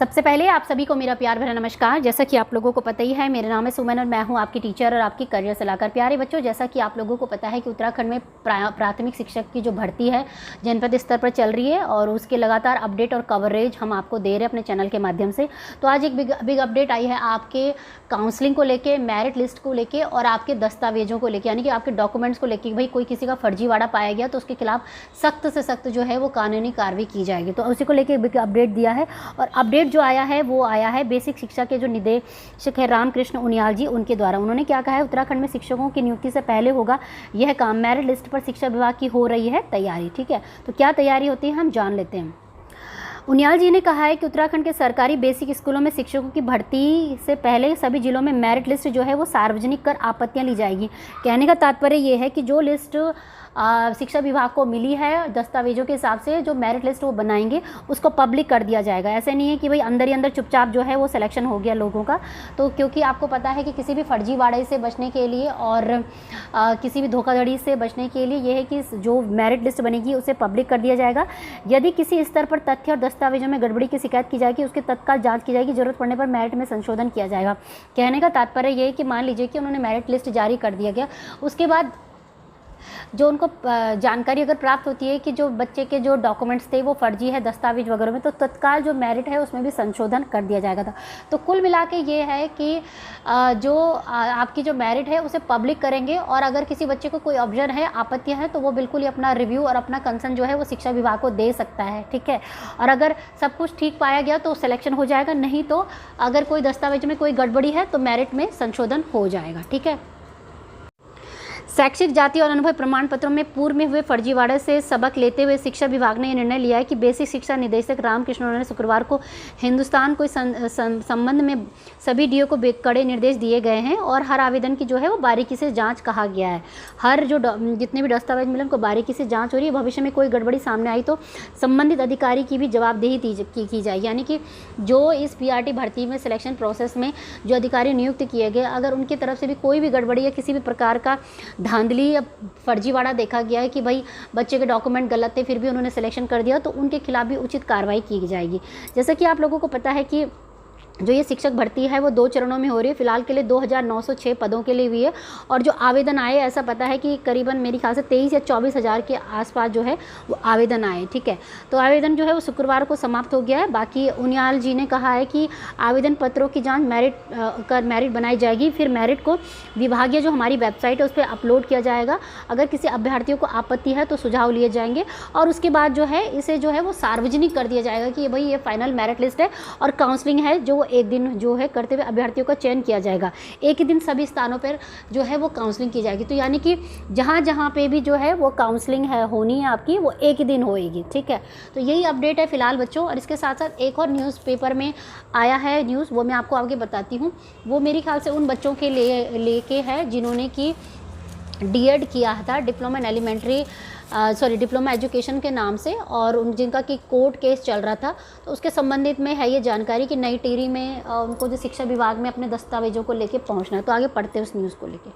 सबसे पहले आप सभी को मेरा प्यार भरा नमस्कार। जैसा कि आप लोगों को पता ही है, मेरा नाम है सुमन और मैं हूं आपकी टीचर और आपकी करियर सलाहकार। प्यारे बच्चों, जैसा कि आप लोगों को पता है कि उत्तराखंड में प्राथमिक शिक्षक की जो भर्ती है जनपद स्तर पर चल रही है और उसके लगातार अपडेट और कवरेज हम आपको दे रहे हैं अपने चैनल के माध्यम से। तो आज एक बिग अपडेट आई है आपके काउंसलिंग को लेके, मेरिट लिस्ट को लेके और आपके दस्तावेजों को लेके, यानी कि आपके डॉक्यूमेंट्स को लेके। भाई कोई किसी का फर्जीवाड़ा पाया गया तो उसके खिलाफ सख्त से सख्त जो है वो कानूनी कार्रवाई की जाएगी। तो उसी को लेके बिग अपडेट दिया है और अपडेट जो आया है वो आया है बेसिक शिक्षा के जो निदेशक है रामकृष्ण उनियाल जी, उनके द्वारा। उन्होंने क्या कहा है, उत्तराखंड में शिक्षकों की नियुक्ति से पहले होगा यह काम। मेरिट लिस्ट पर शिक्षा विभाग की हो रही है तैयारी। ठीक है, तो क्या तैयारी होती है हम जान लेते हैं। उनियाल जी ने कहा है कि उत्तराखंड के सरकारी बेसिक स्कूलों में शिक्षकों की भर्ती से पहले सभी जिलों में मेरिट लिस्ट जो है वो सार्वजनिक कर आपत्तियां ली जाएगी। कहने का तात्पर्य ये है कि जो लिस्ट शिक्षा विभाग को मिली है दस्तावेजों के हिसाब से, जो मेरिट लिस्ट वो बनाएंगे उसको पब्लिक कर दिया जाएगा। ऐसे नहीं है कि भाई अंदर ही अंदर चुपचाप जो है वो सिलेक्शन हो गया लोगों का। तो क्योंकि आपको पता है कि किसी भी फर्जीवाड़े से बचने के लिए और किसी भी धोखाधड़ी से बचने के लिए ये है कि जो मेरिट लिस्ट बनेगी उसे पब्लिक कर दिया जाएगा। यदि किसी स्तर पर तथ्य और दस्तावेजों में गड़बड़ी की शिकायत की जाएगी, उसकी तत्काल जाँच की जाएगी। जरूरत पड़ने पर मेरिट में संशोधन किया जाएगा। कहने का तात्पर्य ये है कि मान लीजिए कि उन्होंने मेरिट लिस्ट जारी कर दिया गया, उसके बाद जो उनको जानकारी अगर प्राप्त होती है कि जो बच्चे के जो डॉक्यूमेंट्स थे वो फर्जी है दस्तावेज वगैरह में, तो तत्काल जो मेरिट है उसमें भी संशोधन कर दिया जाएगा था। तो कुल मिला के ये है कि जो आपकी जो मेरिट है उसे पब्लिक करेंगे और अगर किसी बच्चे को कोई ऑब्जेक्शन है, आपत्तियां हैं, तो वो बिल्कुल ही अपना रिव्यू और अपना कंसर्न जो है वो शिक्षा विभाग को दे सकता है। ठीक है, और अगर सब कुछ ठीक पाया गया तो सिलेक्शन हो जाएगा, नहीं तो अगर कोई दस्तावेज में कोई गड़बड़ी है तो मेरिट में संशोधन हो जाएगा। ठीक है, शैक्षिक जाति और अनुभव प्रमाण पत्रों में पूर्व में हुए फर्जीवाड़े से सबक लेते हुए शिक्षा विभाग ने यह निर्णय लिया है कि बेसिक शिक्षा निदेशक रामकृष्ण ने शुक्रवार को हिंदुस्तान को संबंध में सभी डीओ को कड़े निर्देश दिए गए हैं और हर आवेदन की जो है वो बारीकी से जांच कहा गया है। हर जो जितने भी दस्तावेज मिले उनको बारीकी से जांच हो रही है। भविष्य में कोई गड़बड़ी सामने आई तो संबंधित अधिकारी की भी जवाबदेही की जाए, यानी कि जो इस पीआरटी भर्ती में सिलेक्शन प्रोसेस में जो अधिकारी नियुक्त किए गए, अगर उनकी तरफ से भी कोई भी गड़बड़ी या किसी भी प्रकार का धांधली या फर्जीवाड़ा देखा गया है कि भाई बच्चे के डॉक्यूमेंट गलत थे फिर भी उन्होंने सिलेक्शन कर दिया, तो उनके खिलाफ भी उचित कार्रवाई की जाएगी। जैसा कि आप लोगों को पता है कि जो ये शिक्षक भर्ती है वो 2 चरणों में हो रही है। फिलहाल के लिए 2906 पदों के लिए हुई है और जो आवेदन आए, ऐसा पता है कि करीबन मेरे ख्याल से 23 या 24 हज़ार के आसपास जो है वो आवेदन आए। ठीक है, तो आवेदन जो है वो शुक्रवार को समाप्त हो गया है। बाकी उनियाल जी ने कहा है कि आवेदन पत्रों की जांच मेरिट बनाई जाएगी, फिर मेरिट को विभागीय जो हमारी वेबसाइट है उस पर अपलोड किया जाएगा। अगर किसी अभ्यर्थियों को आपत्ति है तो सुझाव लिए जाएंगे और उसके बाद जो है इसे जो है वो सार्वजनिक कर दिया जाएगा कि भाई ये फाइनल मेरिट लिस्ट है और काउंसलिंग है जो एक दिन जो है करते हुए अभ्यर्थियों का चयन किया जाएगा। एक ही दिन सभी स्थानों पर जो है वो काउंसलिंग की जाएगी। तो यानी कि जहाँ जहाँ पे भी जो है वो काउंसलिंग है होनी है आपकी, वो एक ही दिन होएगी। ठीक है, तो यही अपडेट है फिलहाल बच्चों। और इसके साथ साथ एक और न्यूज़पेपर में आया है न्यूज़, वो मैं आपको आगे बताती हूँ। वो मेरे ख्याल से उन बच्चों के लेके है जिन्होंने कि डीएड किया था, डिप्लोमा एजुकेशन के नाम से, और जिनका कि कोर्ट केस चल रहा था, तो उसके संबंधित में है ये जानकारी कि नई टिहरी में उनको जो शिक्षा विभाग में अपने दस्तावेजों को लेके पहुंचना है। तो आगे पढ़ते हैं उस न्यूज़ को लेके।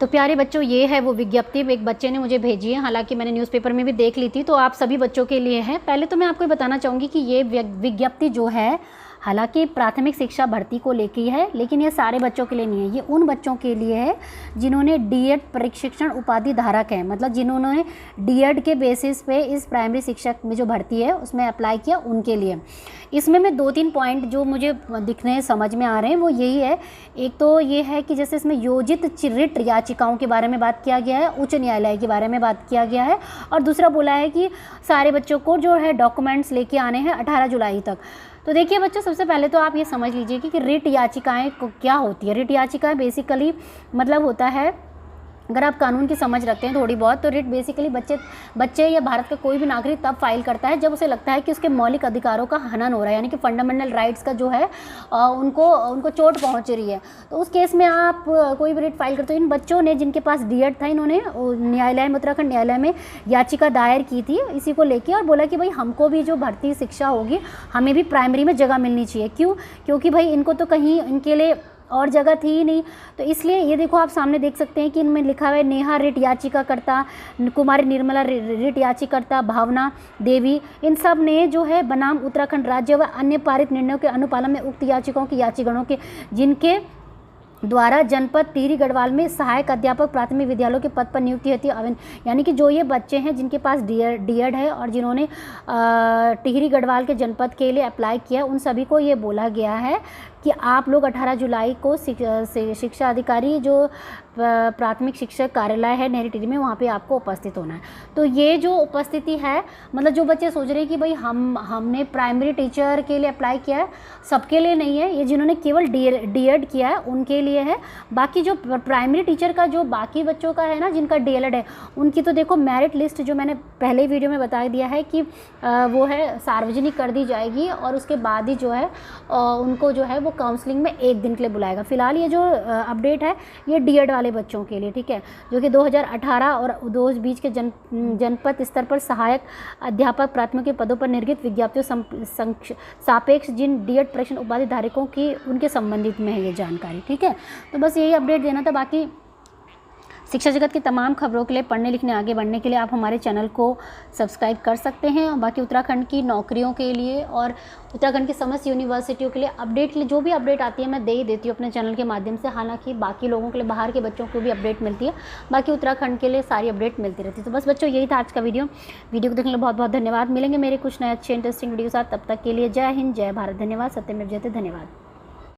तो प्यारे बच्चों, ये है वो विज्ञप्ति एक बच्चे ने मुझे भेजी है, हालांकि मैंने न्यूज़पेपर में भी देख ली थी, तो आप सभी बच्चों के लिए है। पहले तो मैं आपको बताना चाहूँगी कि ये विज्ञप्ति जो है हालांकि प्राथमिक शिक्षा भर्ती को लेके है, लेकिन ये सारे बच्चों के लिए नहीं है। ये उन बच्चों के लिए है जिन्होंने डीएड प्रशिक्षण उपाधि धारक है, मतलब जिन्होंने डीएड के बेसिस पे इस प्राइमरी शिक्षक में जो भर्ती है उसमें अप्लाई किया, उनके लिए। इसमें मैं 2-3 पॉइंट जो मुझे दिखने समझ में आ रहे हैं वो यही है। एक तो ये है कि जैसे इसमें योजित रिट याचिकाओं के बारे में बात किया गया है, उच्च न्यायालय के बारे में बात किया गया है, और दूसरा बोला है कि सारे बच्चों को जो है डॉक्यूमेंट्स लेके आने हैं 18 जुलाई तक। तो देखिए बच्चों, सबसे पहले तो आप ये समझ लीजिए कि रिट याचिकाएं क्या होती है। रिट याचिकाएं बेसिकली मतलब होता है, अगर आप कानून की समझ रखते हैं थोड़ी बहुत, तो रिट बेसिकली बच्चे या भारत का कोई भी नागरिक तब फाइल करता है जब उसे लगता है कि उसके मौलिक अधिकारों का हनन हो रहा है, यानी कि फंडामेंटल राइट्स का जो है उनको चोट पहुंच रही है। तो उस केस में आप कोई भी रिट फाइल करते हो। इन बच्चों ने, जिनके पास डीएड था, इन्होंने न्यायालय में, उत्तराखंड न्यायालय में याचिका दायर की थी इसी को लेके, और बोला कि भाई हमको भी जो भर्ती शिक्षा होगी हमें भी प्राइमरी में जगह मिलनी चाहिए। क्यों? क्योंकि भाई इनको तो कहीं इनके लिए और जगह थी ही नहीं। तो इसलिए ये देखो आप सामने देख सकते हैं कि इनमें लिखा हुआ है नेहा रिट याचिकाकर्ता, कुमारी निर्मला रिट याचिकाकर्ता, भावना देवी, इन सब ने जो है बनाम उत्तराखंड राज्य व अन्य पारित निर्णयों के अनुपालन में उक्त याचिकाओं की याचिकाओं के जिनके द्वारा जनपद टिहरी गढ़वाल में सहायक अध्यापक प्राथमिक विद्यालयों के पद पर नियुक्ति होती है। यानी कि जो ये बच्चे हैं जिनके पास डीएड है और जिन्होंने टिहरी गढ़वाल के जनपद के लिए अप्लाई किया, उन सभी को ये बोला गया है कि आप लोग 18 जुलाई को शिक्षा अधिकारी जो प्राथमिक शिक्षक कार्यालय है नेहरू टिहरी में, वहाँ पे आपको उपस्थित होना है। तो ये जो उपस्थिति है, मतलब जो बच्चे सोच रहे हैं कि भाई हमने प्राइमरी टीचर के लिए अप्लाई किया है, सबके लिए नहीं है, ये जिन्होंने केवल डीएड किया है उनके लिए है। बाकी जो प्राइमरी टीचर का जो बाकी बच्चों का है ना, जिनका डीएलएड है, उनकी तो देखो मेरिट लिस्ट जो मैंने पहले वीडियो में बता दिया है कि वो है सार्वजनिक कर दी जाएगी और उसके बाद ही जो है उनको जो है वो काउंसलिंग में 1 दिन के लिए बुलाएगा। फिलहाल ये जो अपडेट है ये डीएड वाले बच्चों के लिए, ठीक है, जो कि 2018 और 2020 के जनपद स्तर पर सहायक अध्यापक प्राथमिक के पदों पर निर्गत विज्ञप्तियों सापेक्ष जिन डीएड परीक्षा उपाधि धारकों की उनके संबंधित में है ये जानकारी, ठीक है। तो बस यही अपडेट देना था। बाकी शिक्षा जगत की तमाम खबरों के लिए, पढ़ने लिखने आगे बढ़ने के लिए आप हमारे चैनल को सब्सक्राइब कर सकते हैं। और बाकी उत्तराखंड की नौकरियों के लिए और उत्तराखंड की समस्त यूनिवर्सिटियों के लिए अपडेट के लिए जो भी अपडेट आती है मैं दे ही देती हूँ अपने चैनल के माध्यम से। हालांकि बाकी लोगों के लिए, बाहर के बच्चों को भी अपडेट मिलती है, बाकी उत्तराखंड के लिए सारी अपडेट मिलती रहती है। तो बस बच्चों यही था आज का वीडियो को देखने के लिए बहुत बहुत धन्यवाद। मिलेंगे मेरे कुछ नए अच्छे इंटरेस्टिंग वीडियो साथ, तब तक के लिए जय हिंद, जय भारत, धन्यवाद, सत्यमेव जयते, धन्यवाद।